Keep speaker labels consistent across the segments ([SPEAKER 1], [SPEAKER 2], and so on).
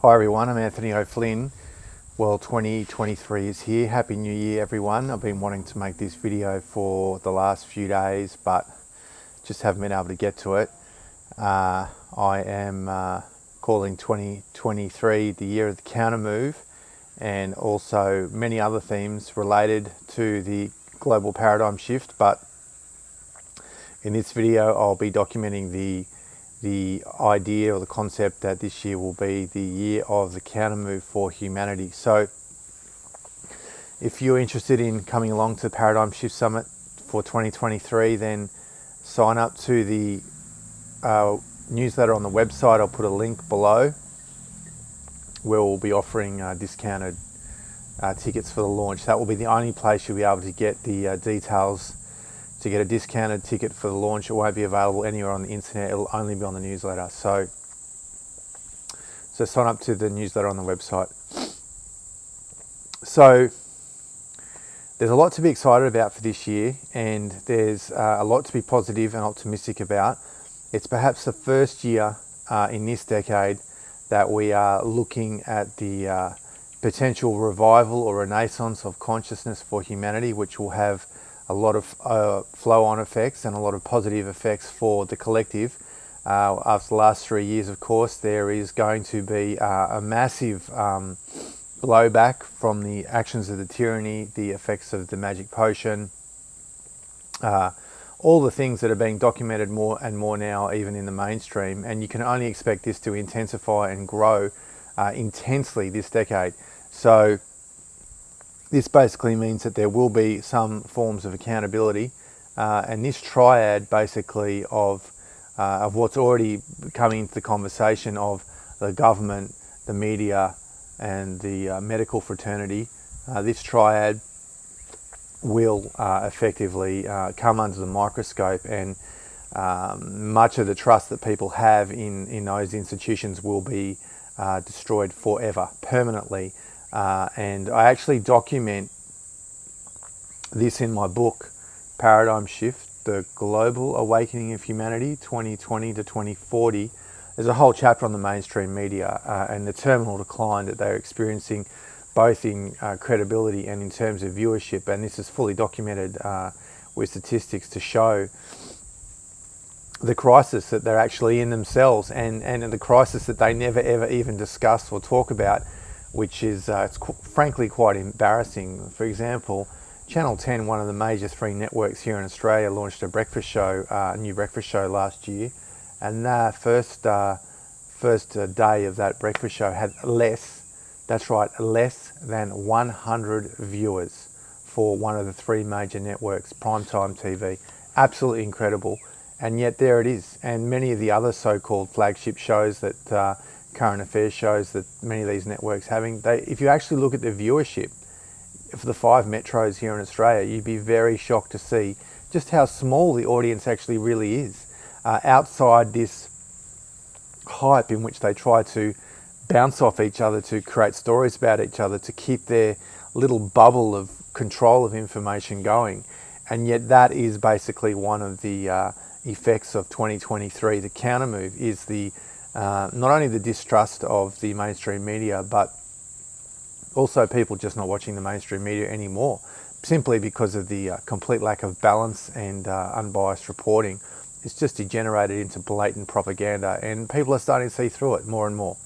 [SPEAKER 1] Hi everyone, I'm Anthony O'Flynn. Well, 2023 is here. Happy New Year everyone. I've been wanting to make this video for the last few days, but just haven't been able to get to it. I am calling 2023 the year of the countermove, and also many other themes related to the global paradigm shift. But in this video, I'll be documenting the idea or the concept that this year will be the year of the countermove for humanity. So if you're interested in coming along to the Paradigm Shift Summit for 2023, then sign up to the newsletter on the website. I'll put a link below where we'll be offering discounted tickets for the launch. That will be the only place you'll be able to get the details to get a discounted ticket for the launch. It won't be available anywhere on the internet. It'll only be on the newsletter. So sign up to the newsletter on the website. So there's a lot to be excited about for this year, and there's a lot to be positive and optimistic about. It's perhaps the first year in this decade that we are looking at the potential revival or renaissance of consciousness for humanity, which will have a lot of flow-on effects and a lot of positive effects for the collective. After the last 3 years, of course, there is going to be a massive blowback from the actions of the tyranny, the effects of the magic potion, all the things that are being documented more and more now, even in the mainstream. And you can only expect this to intensify and grow intensely this decade. So this basically means that there will be some forms of accountability, and this triad basically of what's already coming into the conversation of the government, the media, and the medical fraternity. This triad will effectively come under the microscope, and much of the trust that people have in those institutions will be destroyed forever, permanently. And I actually document this in my book, Paradigm Shift, The Global Awakening of Humanity, 2020 to 2040. There's a whole chapter on the mainstream media and the terminal decline that they're experiencing, both in credibility and in terms of viewership. And this is fully documented with statistics to show the crisis that they're actually in themselves, and the crisis that they never ever even discuss or talk about, which is frankly quite embarrassing. For example, Channel 10, one of the major free networks here in Australia, launched a breakfast show, a new breakfast show last year, and the first day of that breakfast show had less than 100 viewers for one of the three major networks, primetime TV. Absolutely incredible. And yet there it is. And many of the other so-called flagship shows that current affairs shows that many of these networks having, if you actually look at the viewership for the 5 metros here in Australia, you'd be very shocked to see just how small the audience actually really is. Outside this hype in which they try to bounce off each other, to create stories about each other, to keep their little bubble of control of information going. And yet that is basically one of the effects of 2023. The countermove is the not only the distrust of the mainstream media, but also people just not watching the mainstream media anymore, simply because of the complete lack of balance and unbiased reporting. It's just degenerated into blatant propaganda, and people are starting to see through it more and more.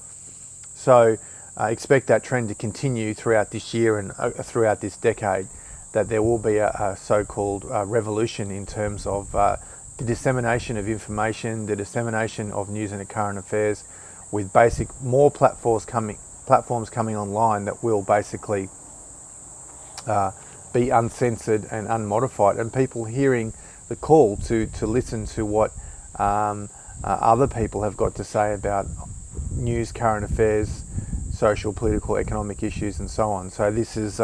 [SPEAKER 1] So expect that trend to continue throughout this year and throughout this decade, that there will be a so-called revolution in terms of the dissemination of information, the dissemination of news and current affairs, with more platforms coming online that will basically be uncensored and unmodified, and people hearing the call to listen to what other people have got to say about news, current affairs, social, political, economic issues, and so on. So this is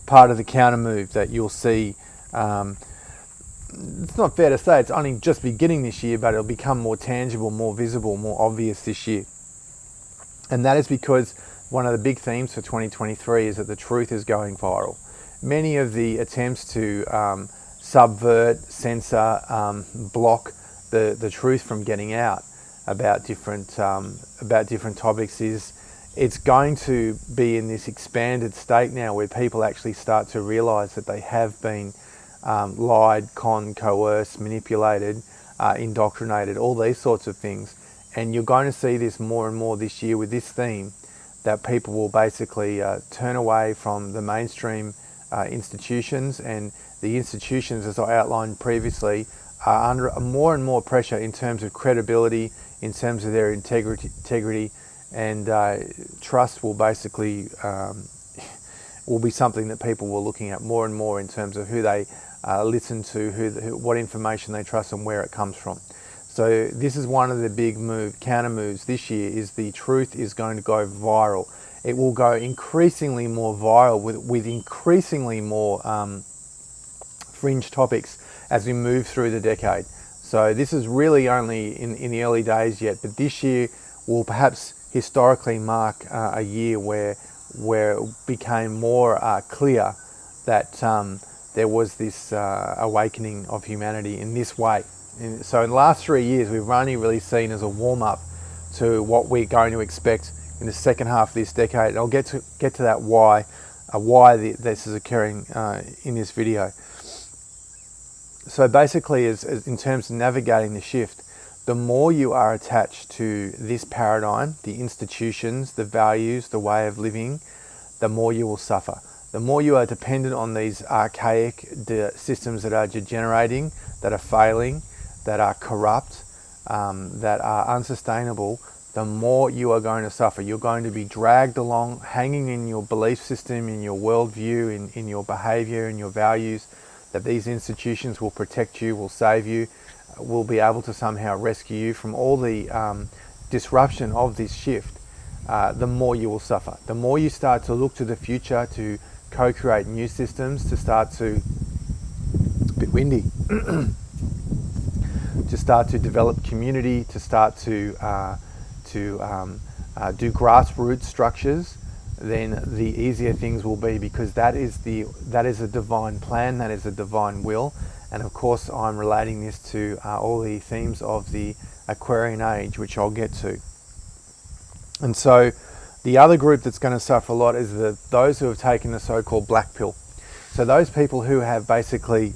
[SPEAKER 1] part of the countermove that you'll see. It's not fair to say it's only just beginning this year, but it'll become more tangible, more visible, more obvious this year. And that is because one of the big themes for 2023 is that the truth is going viral. Many of the attempts to subvert, censor, block the truth from getting out about different topics is it's going to be in this expanded state now where people actually start to realize that they have been lied, conned, coerced, manipulated, indoctrinated, all these sorts of things. And you're going to see this more and more this year with this theme, that people will basically turn away from the mainstream institutions, and the institutions, as I outlined previously, are under more and more pressure in terms of credibility, in terms of their integrity, and trust will basically will be something that people will looking at more and more in terms of who they listen to, what information they trust and where it comes from. So this is one of the big counter moves this year, is the truth is going to go viral. It will go increasingly more viral with increasingly more fringe topics as we move through the decade. So this is really only in the early days yet, but this year will perhaps historically mark a year where it became more clear that there was this awakening of humanity in this way. So in the last 3 years, we've only really seen as a warm-up to what we're going to expect in the second half of this decade. And I'll get to that why this is occurring in this video. So basically, as in terms of navigating the shift, the more you are attached to this paradigm, the institutions, the values, the way of living, the more you will suffer. The more you are dependent on these archaic systems that are degenerating, that are failing, that are corrupt, that are unsustainable, the more you are going to suffer. You're going to be dragged along, hanging in your belief system, in your worldview, in your behavior, in your values, that these institutions will protect you, will save you, will be able to somehow rescue you from all the disruption of this shift. The more you will suffer. The more you start to look to the future, to co-create new systems, to start to, a bit windy, to start to develop community, to start to do grassroots structures, then the easier things will be, because that is a divine plan, that is a divine will. And of course, I'm relating this to all the themes of the Aquarian age, which I'll get to. And so the other group that's going to suffer a lot is those who have taken the so-called black pill. So those people who have basically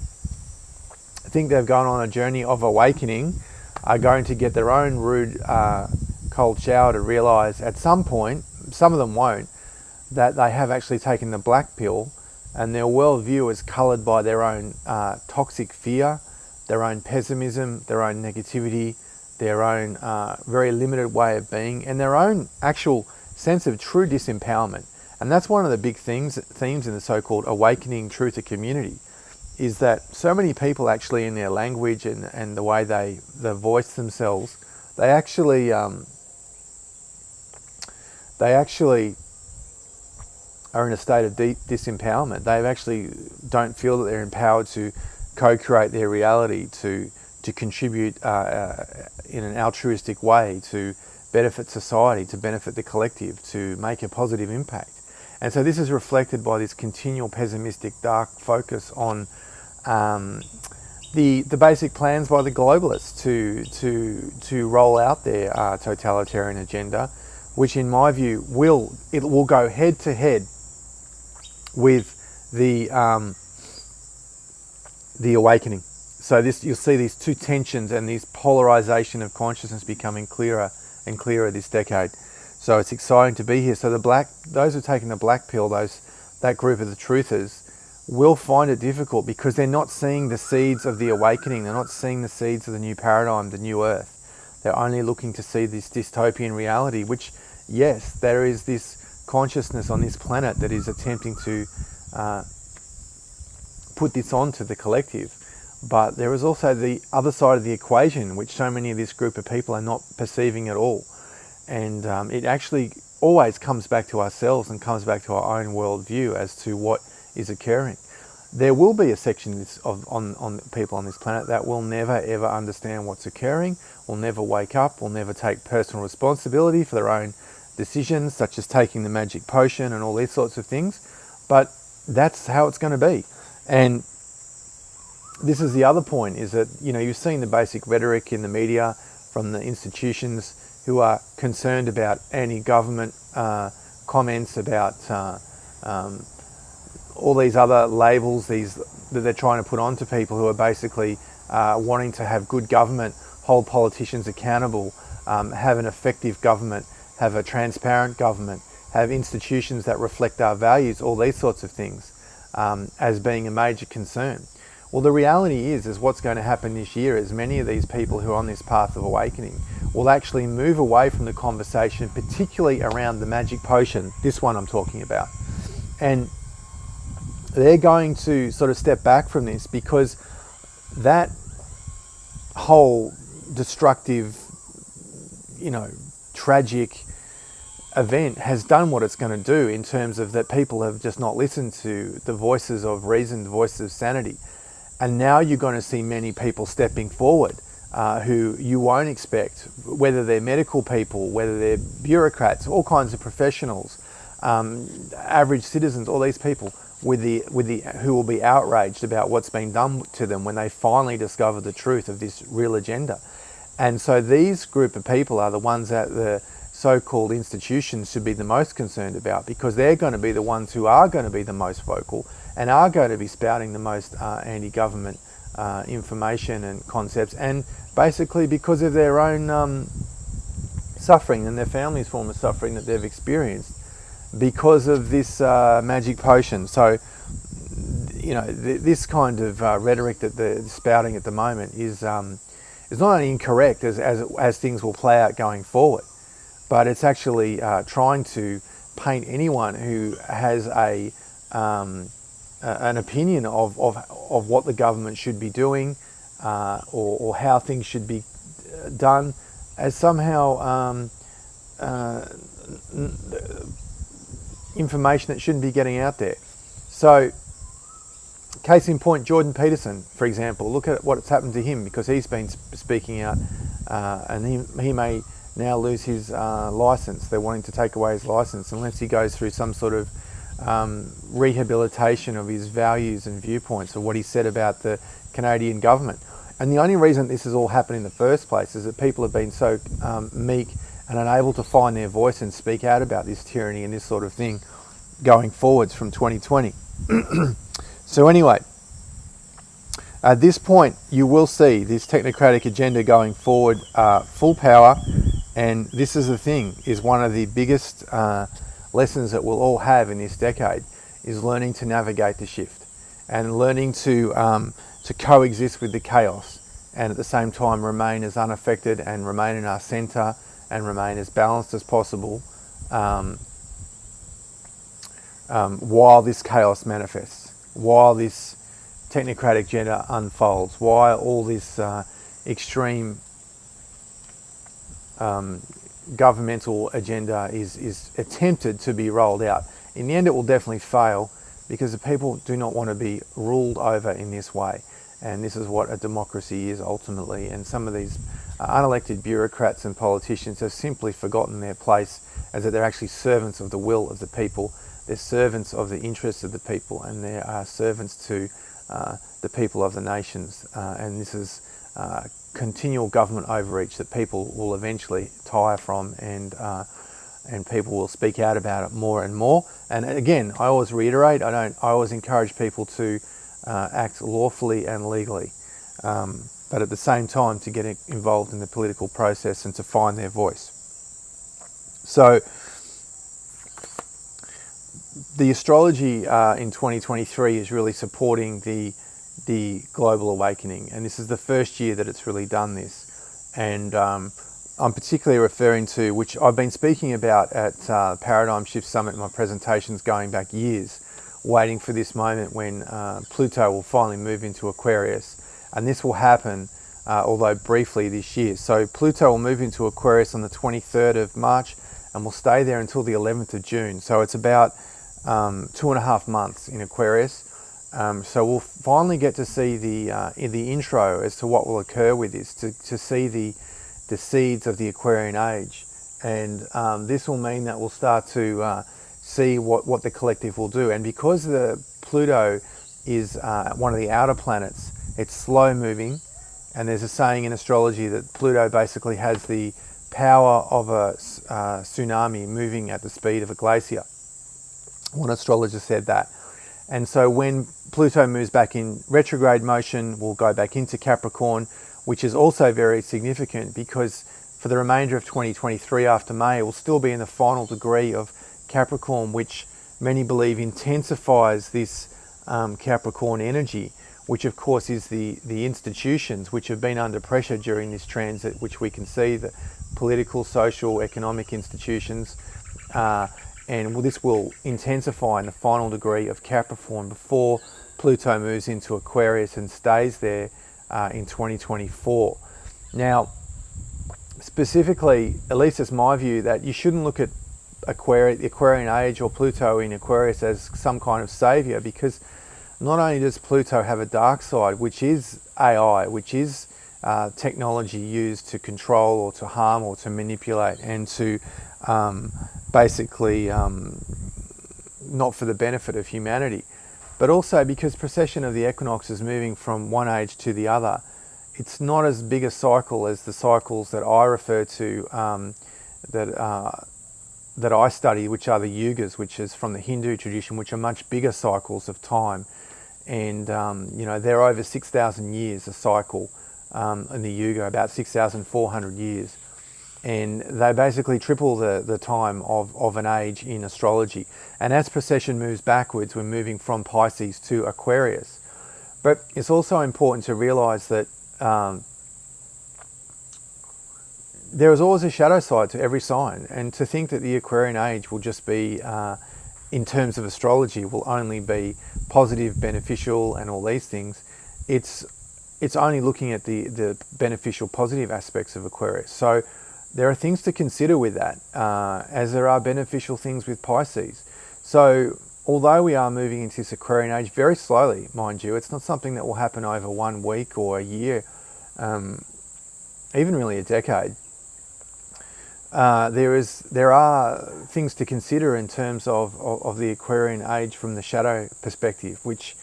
[SPEAKER 1] think they've gone on a journey of awakening are going to get their own rude cold shower to realize at some point, some of them won't, that they have actually taken the black pill, and their worldview is coloured by their own toxic fear, their own pessimism, their own negativity, their own very limited way of being, and their own actual sense of true disempowerment. And that's one of the big themes in the so-called awakening truth to community, is that so many people actually in their language and the way they voice themselves, they actually are in a state of deep disempowerment. They actually don't feel that they're empowered to co-create their reality, to contribute in an altruistic way, to benefit society, to benefit the collective, to make a positive impact. And so this is reflected by this continual pessimistic, dark focus on the basic plans by the globalists to roll out their totalitarian agenda, which in my view will go head to head with the awakening. So you'll see these two tensions and this polarization of consciousness becoming clearer and clearer this decade. So it's exciting to be here. So those who are taking the black pill, that group of the truthers, will find it difficult because they're not seeing the seeds of the awakening. They're not seeing the seeds of the new paradigm, the new earth. They're only looking to see this dystopian reality, which, yes, there is this consciousness on this planet that is attempting to put this onto the collective. But there is also the other side of the equation, which so many of this group of people are not perceiving at all. And it actually always comes back to ourselves and comes back to our own worldview as to what is occurring. There will be a section on people on this planet that will never ever understand what's occurring, will never wake up, will never take personal responsibility for their own decisions, such as taking the magic potion and all these sorts of things. But that's how it's going to be. And this is the other point, is that, you've seen the basic rhetoric in the media from the institutions who are concerned about anti-government comments, about all these other labels that they're trying to put onto people who are basically wanting to have good government, hold politicians accountable, have an effective government, have a transparent government, have institutions that reflect our values, all these sorts of things, as being a major concern. Well, the reality is what's going to happen this year is many of these people who are on this path of awakening will actually move away from the conversation, particularly around the magic potion, this one I'm talking about. And they're going to sort of step back from this because that whole destructive, tragic event has done what it's going to do in terms of that people have just not listened to the voices of reason, the voices of sanity. And now you're going to see many people stepping forward who you won't expect, whether they're medical people, whether they're bureaucrats, all kinds of professionals, average citizens, all these people who will be outraged about what's been done to them when they finally discover the truth of this real agenda. And so these group of people are the ones that the so-called institutions should be the most concerned about, because they're going to be the ones who are going to be the most vocal and are going to be spouting the most anti-government information and concepts, and basically because of their own suffering and their family's form of suffering that they've experienced because of this magic potion. So, this kind of rhetoric that they're spouting at the moment is not only incorrect as things will play out going forward, but it's actually trying to paint anyone who has an opinion of what the government should be doing or how things should be done as somehow information that shouldn't be getting out there. So, case in point, Jordan Peterson, for example, look at what's happened to him because he's been speaking out and he may now lose his license. They're wanting to take away his license unless he goes through some sort of rehabilitation of his values and viewpoints of what he said about the Canadian government. And the only reason this has all happened in the first place is that people have been so meek and unable to find their voice and speak out about this tyranny and this sort of thing going forwards from 2020. So anyway, at this point you will see this technocratic agenda going forward full power, and this is the thing, is one of the biggest lessons that we'll all have in this decade, is learning to navigate the shift and learning to coexist with the chaos and at the same time remain as unaffected and remain in our center and remain as balanced as possible while this chaos manifests, while this technocratic agenda unfolds, while all this extreme governmental agenda is attempted to be rolled out. In the end, it will definitely fail because the people do not want to be ruled over in this way. And this is what a democracy is ultimately. And some of these unelected bureaucrats and politicians have simply forgotten their place as that they're actually servants of the will of the people. They're servants of the interests of the people, and they are servants to the people of the nations. And this is continual government overreach that people will eventually tire from, and people will speak out about it more and more. And again, I always reiterate, I always encourage people to act lawfully and legally, but at the same time to get involved in the political process and to find their voice. So the astrology in 2023 is really supporting the global awakening, and this is the first year that it's really done this. And I'm particularly referring to, which I've been speaking about at Paradigm Shift Summit in my presentations going back years, waiting for this moment when Pluto will finally move into Aquarius. And this will happen, although briefly, this year. So Pluto will move into Aquarius on the 23rd of March and will stay there until the 11th of June. So it's about 2.5 months in Aquarius. So we'll finally get to see the intro as to what will occur with this, to see the seeds of the Aquarian age. And this will mean that we'll start to see what the collective will do. And because the Pluto is one of the outer planets, it's slow moving, and there's a saying in astrology that Pluto basically has the power of a tsunami moving at the speed of a glacier. One astrologer said that. And so when Pluto moves back in retrograde motion, we'll go back into Capricorn, which is also very significant because for the remainder of 2023 after May, it will still be in the final degree of Capricorn, which many believe intensifies this Capricorn energy, which of course is the institutions which have been under pressure during this transit, which we can see, the political, social, economic institutions, and this will intensify in the final degree of Capricorn before Pluto moves into Aquarius and stays there in 2024. Now, specifically, at least it's my view, that you shouldn't look at the Aquarian age or Pluto in Aquarius as some kind of saviour, because not only does Pluto have a dark side, which is AI, which is technology used to control or to harm or to manipulate and to basically not for the benefit of humanity, but also because precession of the equinox is moving from one age to the other. It's not as big a cycle as the cycles that I refer to, that I study, which are the yugas, which is from the Hindu tradition, which are much bigger cycles of time. And they're over 6,000 years a cycle in the yuga, about 6,400 years. And they basically triple the time of an age in astrology. And as precession moves backwards, we're moving from Pisces to Aquarius. But it's also important to realise that there is always a shadow side to every sign, and to think that the Aquarian age will just be, in terms of astrology, will only be positive, beneficial, and all these things, it's only looking at the beneficial, positive aspects of Aquarius. So there are things to consider with that, as there are beneficial things with Pisces. So although we are moving into this Aquarian age very slowly, mind you, it's not something that will happen over 1 week or a year, even really a decade. There are things to consider in terms of the Aquarian age from the shadow perspective, which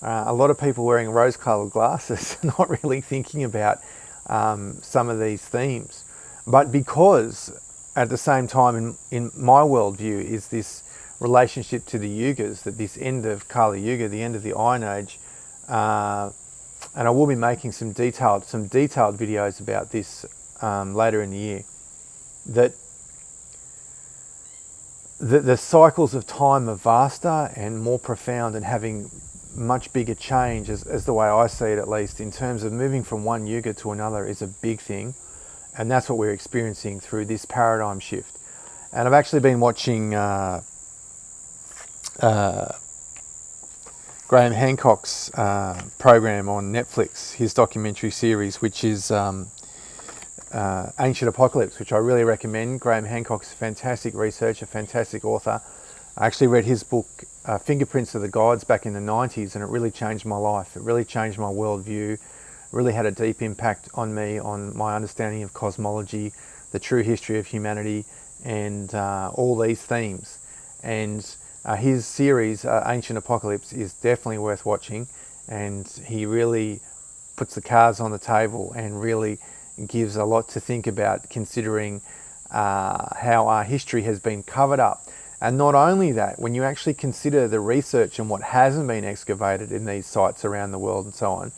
[SPEAKER 1] a lot of people wearing rose-coloured glasses are not really thinking about some of these themes. But because at the same time in my worldview is this relationship to the yugas, that this end of Kali Yuga, the end of the Iron Age, and I will be making some detailed videos about this later in the year, that the cycles of time are vaster and more profound and having much bigger change, as the way I see it at least, in terms of moving from one yuga to another is a big thing. And that's what we're experiencing through this paradigm shift. And I've actually been watching Graham Hancock's program on Netflix, his documentary series, which is Ancient Apocalypse, which I really recommend. Graham Hancock's a fantastic researcher, fantastic author. I actually read his book, Fingerprints of the Gods, back in the 90s, and it really changed my life. It really changed my worldview. Really had a deep impact on me, on my understanding of cosmology, the true history of humanity, and all these themes. And his series, Ancient Apocalypse, is definitely worth watching, and he really puts the cards on the table and really gives a lot to think about, considering how our history has been covered up. And not only that, when you actually consider the research and what hasn't been excavated in these sites around the world and so on,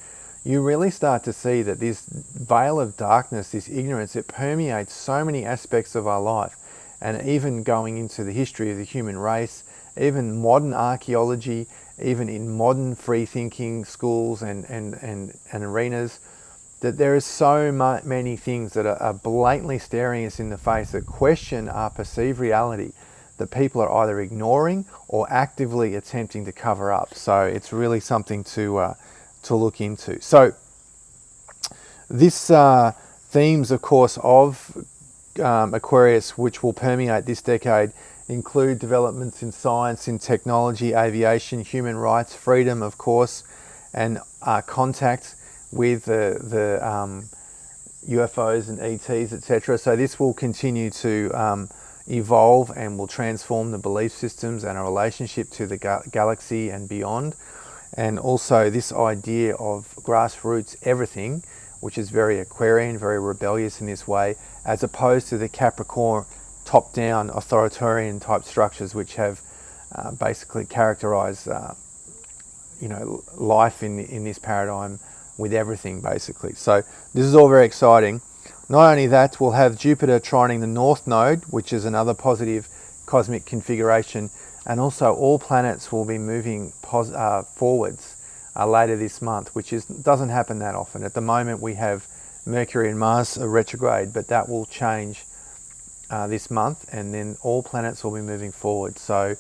[SPEAKER 1] you really start to see that this veil of darkness, this ignorance, it permeates so many aspects of our life. And even going into the history of the human race, even modern archaeology, even in modern free thinking schools and arenas, that there is so many things that are blatantly staring us in the face that question our perceived reality, that people are either ignoring or actively attempting to cover up. So it's really something to look into. So this themes, of course, of Aquarius, which will permeate this decade, include developments in science, in technology, aviation, human rights, freedom, of course, and contact with the UFOs and ETs, etc. So this will continue to evolve and will transform the belief systems and our relationship to the galaxy and beyond. And also this idea of grassroots everything, which is very Aquarian, very rebellious in this way, as opposed to the Capricorn top-down authoritarian type structures, which have basically characterized life in this paradigm with everything basically. So this is all very exciting. Not only that, we'll have Jupiter trining the North Node, which is another positive cosmic configuration, and also all planets will be moving forwards later this month, which doesn't happen that often. At the moment we have Mercury and Mars retrograde, but that will change this month, and then all planets will be moving forward. So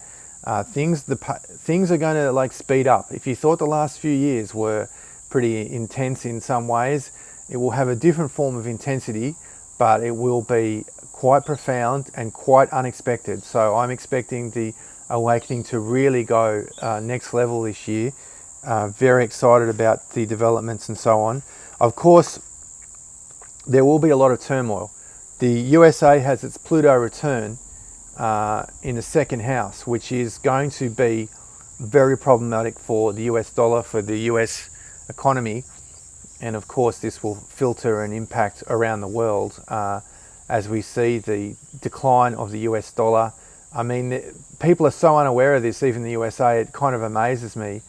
[SPEAKER 1] things are going to speed up. If you thought the last few years were pretty intense in some ways, it will have a different form of intensity, but it will be quite profound and quite unexpected. So I'm expecting the awakening to really go next level this year. Very excited about the developments and so on. Of course, there will be a lot of turmoil. The USA has its Pluto return in the second house, which is going to be very problematic for the US dollar, for the US economy. And of course, this will filter and impact around the world as we see the decline of the US dollar. I mean, people are so unaware of this, even the USA, it kind of amazes me.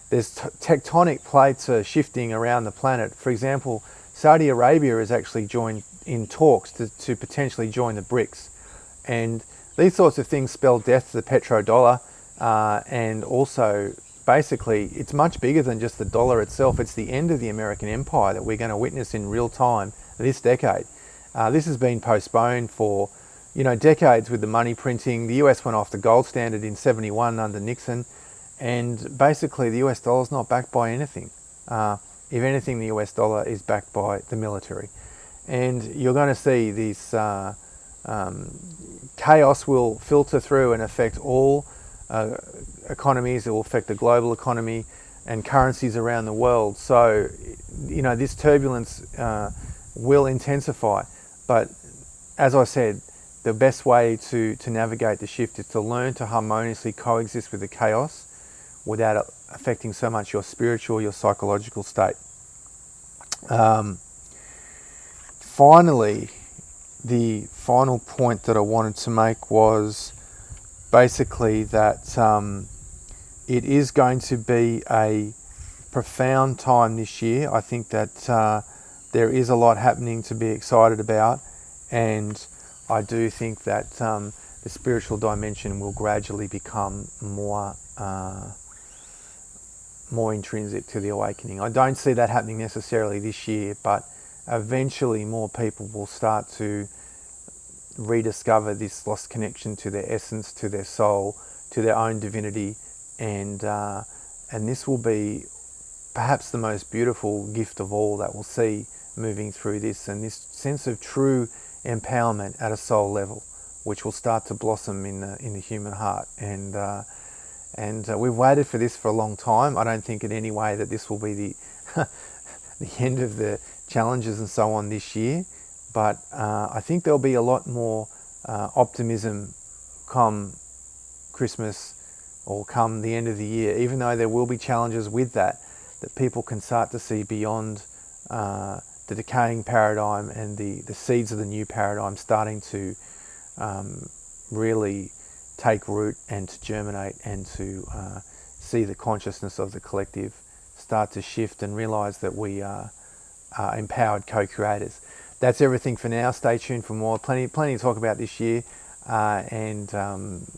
[SPEAKER 1] There's tectonic plates are shifting around the planet. For example, Saudi Arabia has actually joined in talks to potentially join the BRICS. And these sorts of things spell death to the petrodollar, and also basically it's much bigger than just the dollar itself. It's the end of the American empire that we're going to witness in real time this decade. This has been postponed for decades with the money printing. The US went off the gold standard in '71 under Nixon, and basically the US dollar is not backed by anything. If anything, the US dollar is backed by the military. And you're going to see this chaos will filter through and affect all economies. It will affect the global economy and currencies around the world. So, this turbulence will intensify. But as I said, the best way to navigate the shift is to learn to harmoniously coexist with the chaos without affecting so much your spiritual, your psychological state. Finally, the final point that I wanted to make was basically that it is going to be a profound time this year. I think that there is a lot happening to be excited about, and I do think that the spiritual dimension will gradually become more intrinsic to the awakening. I don't see that happening necessarily this year, but eventually more people will start to rediscover this lost connection to their essence, to their soul, to their own divinity, and this will be perhaps the most beautiful gift of all that we'll see moving through this, and this sense of true empowerment at a soul level, which will start to blossom in the human heart. And we've waited for this for a long time. I don't think in any way that this will be the the end of the challenges and so on this year, but I think there'll be a lot more optimism come Christmas or come the end of the year, even though there will be challenges with that people can start to see beyond the decaying paradigm and the seeds of the new paradigm starting to really take root and to germinate, and to see the consciousness of the collective start to shift and realize that we are empowered co-creators. That's everything for now. Stay tuned for more. Plenty to talk about this year, and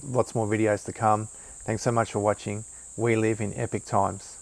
[SPEAKER 1] lots more videos to come. Thanks so much for watching. We live in epic times.